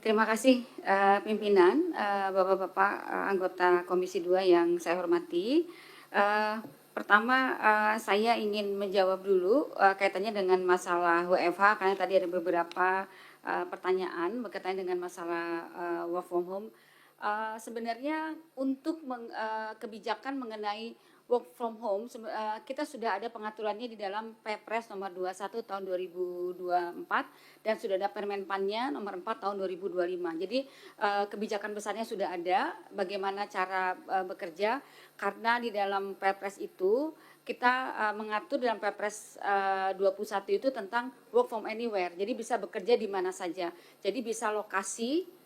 Terima kasih pimpinan, Bapak-Bapak anggota Komisi 2 yang saya hormati. Pertama, saya ingin menjawab dulu kaitannya dengan masalah WFH karena tadi ada beberapa pertanyaan berkaitan dengan masalah work from home. Sebenarnya untuk kebijakan mengenai work from home, kita sudah ada pengaturannya di dalam Perpres nomor 21 tahun 2024 dan sudah ada Permenpannya nomor 4 tahun 2025. Jadi kebijakan besarnya sudah ada, bagaimana cara bekerja, karena di dalam Perpres itu kita mengatur dalam Perpres 21 itu tentang work from anywhere. Jadi bisa bekerja di mana saja. Jadi bisa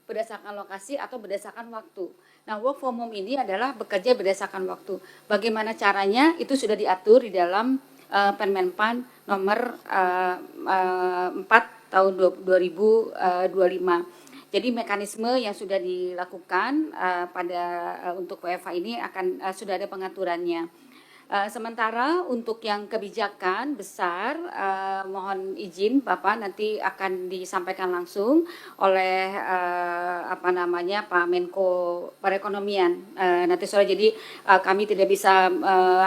berdasarkan lokasi atau berdasarkan waktu. Nah, work from home ini adalah bekerja berdasarkan waktu. Bagaimana caranya itu sudah diatur di dalam Permenpan nomor 4 tahun 2025. Jadi mekanisme yang sudah dilakukan untuk WFH ini sudah ada pengaturannya. Sementara untuk yang kebijakan besar, mohon izin Bapak nanti akan disampaikan langsung oleh Pak Menko Perekonomian nanti sore. Jadi kami tidak bisa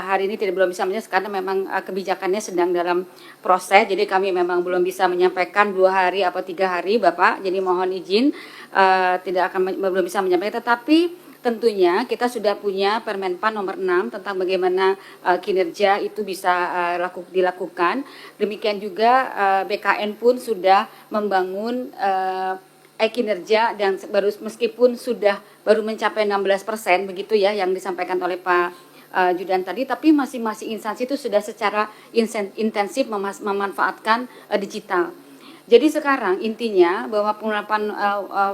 hari ini belum bisa menjelaskan karena memang kebijakannya sedang dalam proses. Jadi kami memang belum bisa menyampaikan 2 hari atau 3 hari Bapak. Jadi mohon izin belum bisa menyampaikan, tetapi tentunya kita sudah punya Permenpan nomor 6 tentang bagaimana kinerja itu bisa dilakukan. Demikian juga BKN pun sudah membangun kinerja dan meskipun sudah baru mencapai 16% begitu ya yang disampaikan oleh Pak Judan tadi, tapi masing-masing instansi itu sudah secara intensif memanfaatkan digital. Jadi sekarang intinya bahwa penerapan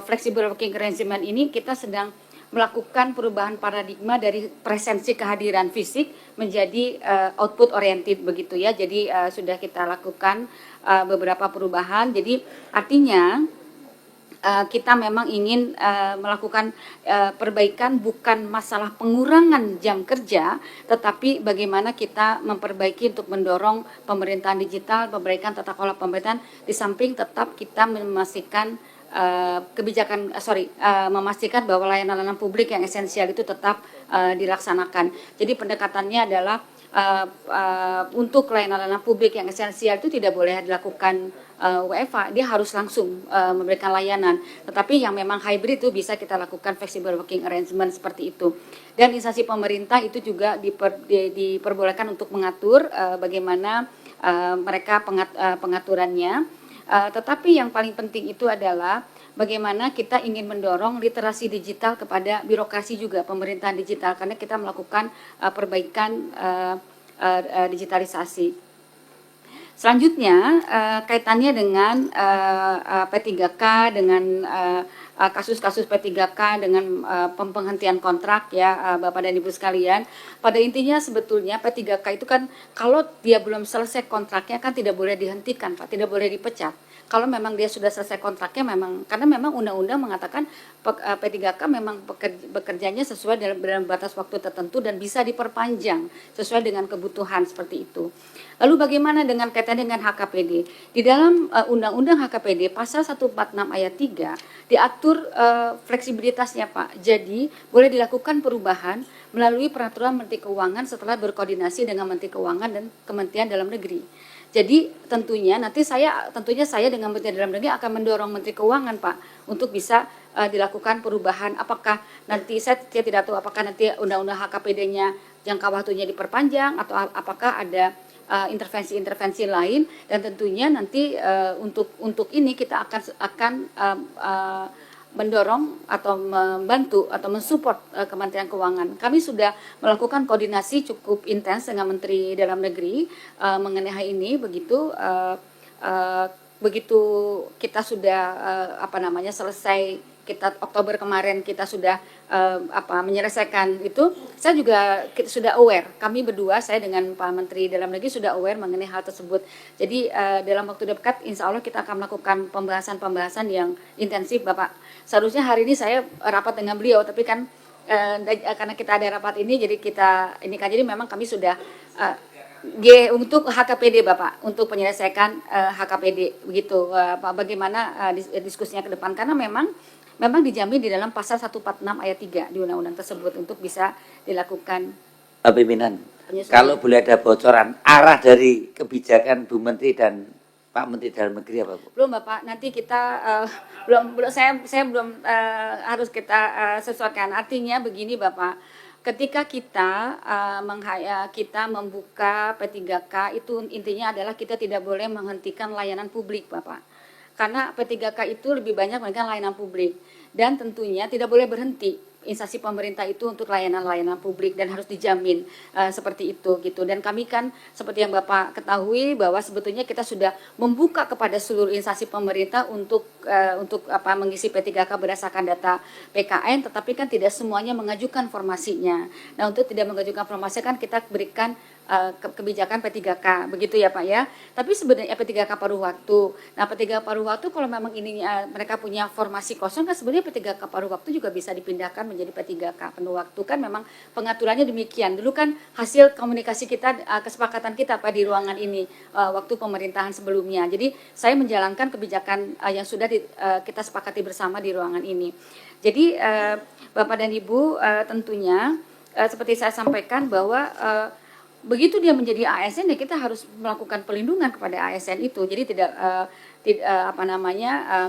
flexible working arrangement ini kita sedang melakukan perubahan paradigma dari presensi kehadiran fisik menjadi output oriented begitu ya. Jadi sudah kita lakukan beberapa perubahan. Jadi artinya kita memang ingin melakukan perbaikan, bukan masalah pengurangan jam kerja, tetapi bagaimana kita memperbaiki untuk mendorong pemerintahan digital, perbaikan tata kelola pemerintahan, di samping tetap kita memastikan memastikan bahwa layanan publik yang esensial itu tetap dilaksanakan. Jadi pendekatannya adalah untuk layanan publik yang esensial itu tidak boleh dilakukan WFH, dia harus langsung memberikan layanan. Tetapi yang memang hybrid itu bisa kita lakukan flexible working arrangement seperti itu. Dan instansi pemerintah itu juga diperbolehkan untuk mengatur bagaimana mereka pengaturannya. Tetapi yang paling penting itu adalah bagaimana kita ingin mendorong literasi digital kepada birokrasi juga, pemerintahan digital, karena kita melakukan perbaikan digitalisasi. Selanjutnya kaitannya dengan P3K, dengan kasus-kasus P3K, dengan penghentian kontrak ya Bapak dan Ibu sekalian. Pada intinya sebetulnya P3K itu kan kalau dia belum selesai kontraknya kan tidak boleh dihentikan Pak, tidak boleh dipecat. Kalau memang dia sudah selesai kontraknya memang, karena memang undang-undang mengatakan P3K memang bekerjanya sesuai dalam batas waktu tertentu dan bisa diperpanjang sesuai dengan kebutuhan seperti itu. Lalu bagaimana dengan kaitan dengan HKPD? Di dalam Undang-Undang HKPD pasal 146 ayat 3 diatur fleksibilitasnya Pak. Jadi boleh dilakukan perubahan melalui peraturan Menteri Keuangan setelah berkoordinasi dengan Menteri Keuangan dan Kementerian Dalam Negeri. Jadi tentunya saya dengan Menteri Dalam Negeri akan mendorong Menteri Keuangan Pak untuk bisa dilakukan perubahan. Apakah nanti saya tidak tahu apakah nanti undang-undang HKPD-nya jangka waktunya diperpanjang atau apakah ada intervensi-intervensi lain, dan tentunya nanti untuk ini kita akan mendorong atau membantu atau mensupport Kementerian Keuangan. Kami sudah melakukan koordinasi cukup intens dengan Menteri Dalam Negeri mengenai hal ini. Begitu kita sudah selesai, kita Oktober kemarin kita sudah menyelesaikan itu, kita sudah aware, kami berdua, saya dengan Pak Menteri Dalam Negeri sudah aware mengenai hal tersebut. Jadi dalam waktu dekat insya Allah kita akan melakukan pembahasan yang intensif Bapak. Seharusnya hari ini saya rapat dengan beliau, tapi kan karena kita ada rapat ini, jadi jadi memang kami sudah Untuk HKPD Bapak, untuk penyelesaikan HKPD begitu. Bagaimana diskusinya ke depan, karena memang dijamin di dalam pasal 146 ayat 3 di undang-undang tersebut untuk bisa dilakukan Pimpinan. penyesuaian. Kalau boleh ada bocoran arah dari kebijakan Bu Menteri dan Pak Menteri Dalam Negeri apa Bu? Belum Bapak, nanti kita belum saya belum harus kita sesuaikan. Artinya begini Bapak, ketika kita kita membuka P3K itu intinya adalah kita tidak boleh menghentikan layanan publik Bapak. Karena P3K itu lebih banyak memberikan layanan publik dan tentunya tidak boleh berhenti instansi pemerintah itu untuk layanan-layanan publik dan harus dijamin seperti itu gitu. Dan kami kan seperti yang Bapak ketahui bahwa sebetulnya kita sudah membuka kepada seluruh instansi pemerintah untuk mengisi P3K berdasarkan data PKN, tetapi kan tidak semuanya mengajukan formasinya. Nah, untuk tidak mengajukan formasi kan kita berikan kebijakan P3K begitu ya Pak ya. Tapi sebenarnya P3K paruh waktu. Nah, P3K paruh waktu kalau memang ini mereka punya formasi kosong kan sebenarnya P3K paruh waktu juga bisa dipindahkan menjadi P3K penuh waktu, kan memang pengaturannya demikian. Dulu kan hasil komunikasi kita kesepakatan kita Pak di ruangan ini waktu pemerintahan sebelumnya. Jadi saya menjalankan kebijakan yang sudah kita sepakati bersama di ruangan ini. Jadi Bapak dan Ibu tentunya seperti saya sampaikan bahwa begitu dia menjadi ASN ya kita harus melakukan pelindungan kepada ASN itu. Jadi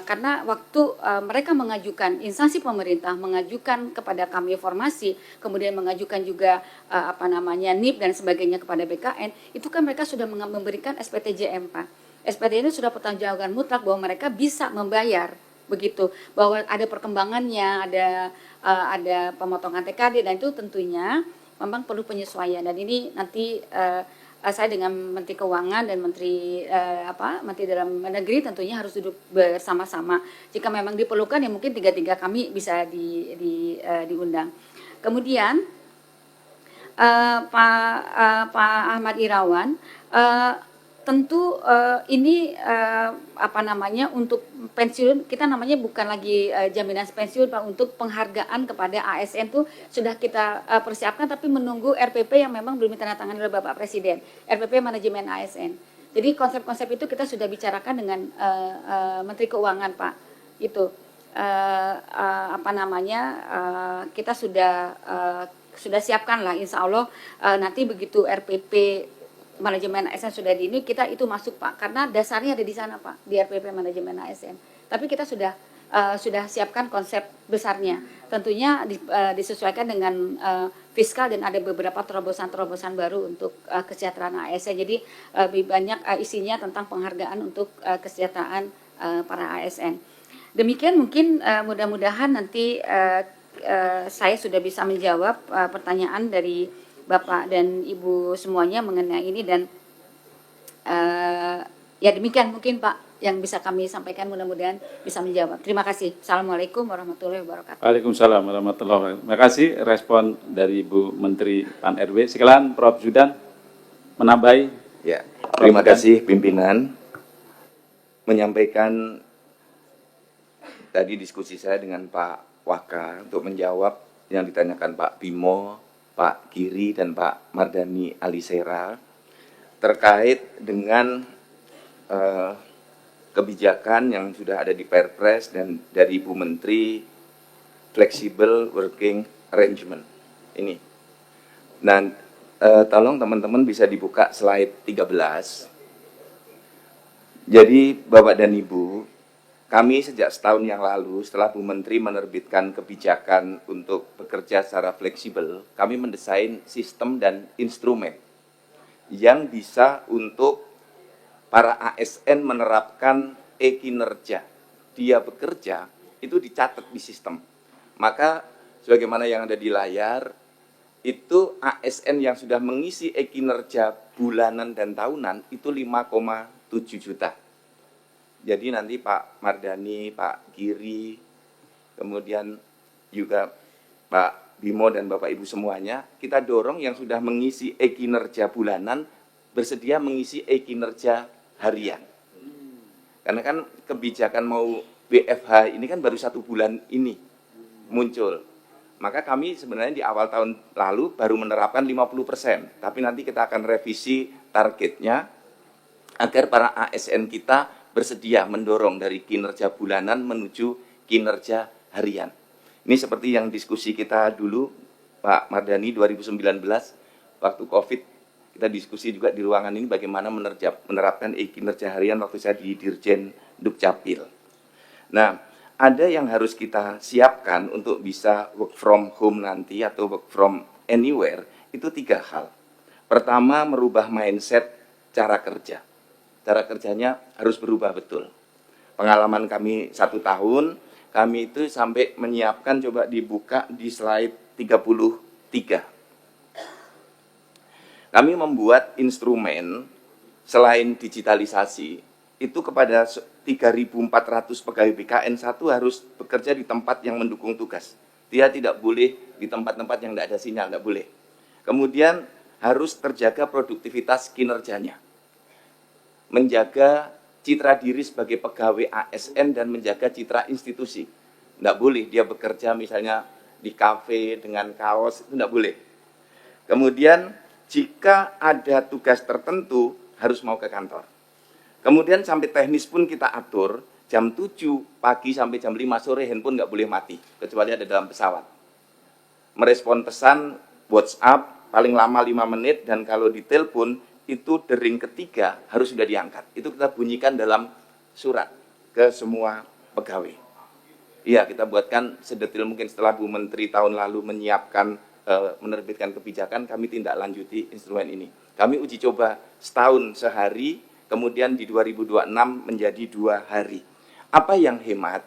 karena waktu mereka mengajukan, instansi pemerintah mengajukan kepada kami informasi, kemudian mengajukan juga NIP dan sebagainya kepada BKN, itu kan mereka sudah memberikan SPTJM Pak. SPT ini sudah pertanggungjawaban mutlak bahwa mereka bisa membayar begitu, bahwa ada perkembangannya, ada pemotongan TKD, dan itu tentunya memang perlu penyesuaian. Dan ini nanti saya dengan Menteri Keuangan dan Menteri Dalam Negeri tentunya harus duduk bersama-sama. Jika memang diperlukan ya mungkin tiga kami bisa diundang. Kemudian Pak Ahmad Irawan, tentu ini untuk pensiun kita namanya bukan lagi jaminan pensiun Pak, untuk penghargaan kepada ASN itu sudah kita persiapkan, tapi menunggu RPP yang memang belum ditandatangani oleh Bapak Presiden, RPP manajemen ASN. Jadi konsep-konsep itu kita sudah bicarakan dengan Menteri Keuangan Pak. Itu kita sudah siapkan lah, insya Allah nanti begitu RPP manajemen ASN sudah ini kita itu masuk Pak, karena dasarnya ada di sana Pak, di RPP manajemen ASN. Tapi kita sudah siapkan konsep besarnya, tentunya disesuaikan dengan fiskal dan ada beberapa terobosan-terobosan baru untuk kesejahteraan ASN. Jadi lebih banyak isinya tentang penghargaan untuk kesejahteraan para ASN. Demikian mungkin mudah-mudahan nanti saya sudah bisa menjawab pertanyaan dari Bapak dan Ibu semuanya mengenai ini, dan ya demikian mungkin Pak yang bisa kami sampaikan, mudah-mudahan bisa menjawab. Terima kasih. Assalamualaikum warahmatullahi wabarakatuh. Waalaikumsalam warahmatullahi wabarakatuh. Terima kasih respon dari Ibu Menteri Pan RB. Sekian Prof. Zudan menambahi. Ya, terima kasih pimpinan menyampaikan tadi diskusi saya dengan Pak Waka untuk menjawab yang ditanyakan Pak Bimo, Pak Giri, dan Pak Mardani Alisera terkait dengan kebijakan yang sudah ada di Perpres dan dari Ibu Menteri, Flexible Working Arrangement ini. Dan tolong teman-teman bisa dibuka slide 13. Jadi Bapak dan Ibu, kami sejak setahun yang lalu setelah Bu Menteri menerbitkan kebijakan untuk bekerja secara fleksibel, kami mendesain sistem dan instrumen yang bisa untuk para ASN menerapkan e-kinerja. Dia bekerja, itu dicatat di sistem. Maka sebagaimana yang ada di layar, itu ASN yang sudah mengisi e-kinerja bulanan dan tahunan itu 5,7 juta. Jadi nanti Pak Mardani, Pak Giri, kemudian juga Pak Bimo dan Bapak Ibu semuanya, kita dorong yang sudah mengisi e-kinerja bulanan bersedia mengisi e-kinerja harian. Karena kan kebijakan mau WFH ini kan baru 1 bulan ini muncul. Maka kami sebenarnya di awal tahun lalu baru menerapkan 50%, tapi nanti kita akan revisi targetnya agar para ASN kita bersedia mendorong dari kinerja bulanan menuju kinerja harian. Ini seperti yang diskusi kita dulu, Pak Mardhani 2019, waktu COVID, kita diskusi juga di ruangan ini bagaimana menerapkan kinerja harian waktu saya di Dirjen Dukcapil. Nah, ada yang harus kita siapkan untuk bisa work from home nanti atau work from anywhere, itu 3 hal. Pertama, merubah mindset cara kerja. Cara kerjanya harus berubah betul. Pengalaman kami 1 tahun, kami itu sampai menyiapkan, coba dibuka di slide 33. Kami membuat instrumen selain digitalisasi, itu kepada 3.400 pegawai BKN 1 harus bekerja di tempat yang mendukung tugas. Dia tidak boleh di tempat-tempat yang tidak ada sinyal, tidak boleh. Kemudian harus terjaga produktivitas kinerjanya. Menjaga citra diri sebagai pegawai ASN dan menjaga citra institusi. Tidak boleh dia bekerja misalnya di kafe dengan kaos, itu tidak boleh. Kemudian jika ada tugas tertentu harus mau ke kantor. Kemudian sampai teknis pun kita atur, jam 7 pagi sampai jam 5 sore handphone nggak boleh mati, kecuali ada dalam pesawat. Merespon pesan WhatsApp paling lama 5 menit, dan kalau ditelepon itu dering ketiga harus sudah diangkat. Itu kita bunyikan dalam surat ke semua pegawai. Iya, kita buatkan sedetil mungkin. Setelah Bu Menteri tahun lalu menyiapkan, menerbitkan kebijakan, kami tindak lanjuti instrumen ini. Kami uji coba setahun sehari, kemudian di 2026 menjadi 2 hari. Apa yang hemat?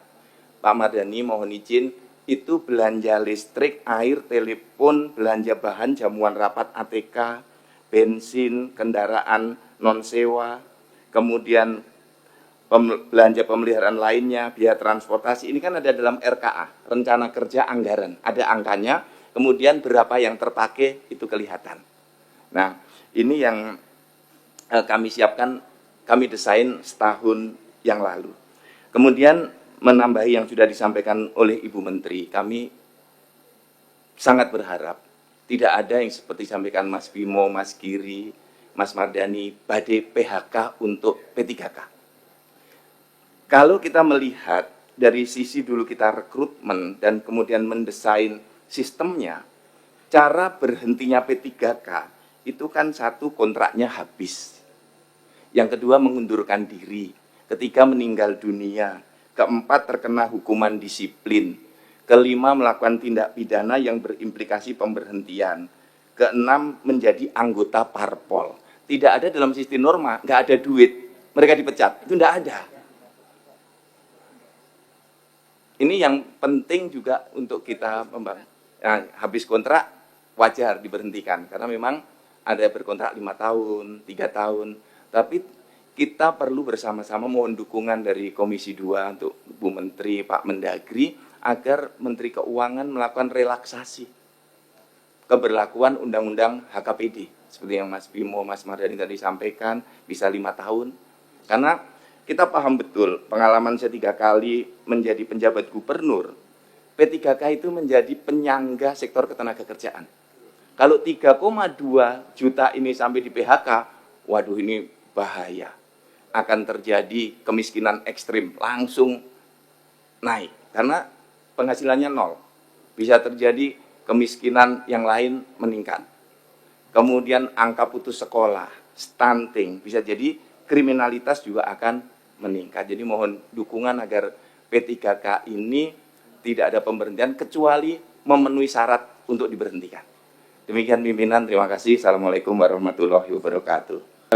Pak Mardhani mohon izin, itu belanja listrik, air, telepon, belanja bahan, jamuan rapat ATK, bensin, kendaraan non-sewa, kemudian belanja pemeliharaan lainnya, biaya transportasi. Ini kan ada dalam RKA, rencana kerja anggaran. Ada angkanya, kemudian berapa yang terpakai itu kelihatan. Nah, ini yang kami siapkan, kami desain setahun yang lalu. Kemudian menambahi yang sudah disampaikan oleh Ibu Menteri, kami sangat berharap tidak ada yang seperti disampaikan Mas Bimo, Mas Giri, Mas Mardhani, badai PHK untuk P3K. Kalau kita melihat dari sisi dulu kita rekrutmen dan kemudian mendesain sistemnya, cara berhentinya P3K itu kan 1, kontraknya habis. Yang kedua, mengundurkan diri. Ketiga, meninggal dunia. Keempat, terkena hukuman disiplin. Kelima, melakukan tindak pidana yang berimplikasi pemberhentian. Keenam, menjadi anggota parpol. Tidak ada dalam sistem norma, nggak ada duit, mereka dipecat. Itu nggak ada. Ini yang penting juga untuk kita membangun. Nah, habis kontrak, wajar diberhentikan. Karena memang ada berkontrak 5 tahun, 3 tahun. Tapi kita perlu bersama-sama mohon dukungan dari Komisi 2 untuk Bu Menteri, Pak Mendagri, agar Menteri Keuangan melakukan relaksasi keberlakuan Undang-Undang HKPD. Seperti yang Mas Bimo, Mas Mardhani tadi sampaikan, bisa 5 tahun. Karena kita paham betul, pengalaman saya 3 kali menjadi penjabat gubernur, P3K itu menjadi penyangga sektor ketenagakerjaan. Kalau 3,2 juta ini sampai di PHK, waduh ini bahaya. Akan terjadi kemiskinan ekstrim, langsung naik. Karena penghasilannya 0. Bisa terjadi kemiskinan yang lain meningkat. Kemudian angka putus sekolah, stunting, bisa jadi kriminalitas juga akan meningkat. Jadi mohon dukungan agar P3K ini tidak ada pemberhentian kecuali memenuhi syarat untuk diberhentikan. Demikian pimpinan, terima kasih. Assalamualaikum warahmatullahi wabarakatuh.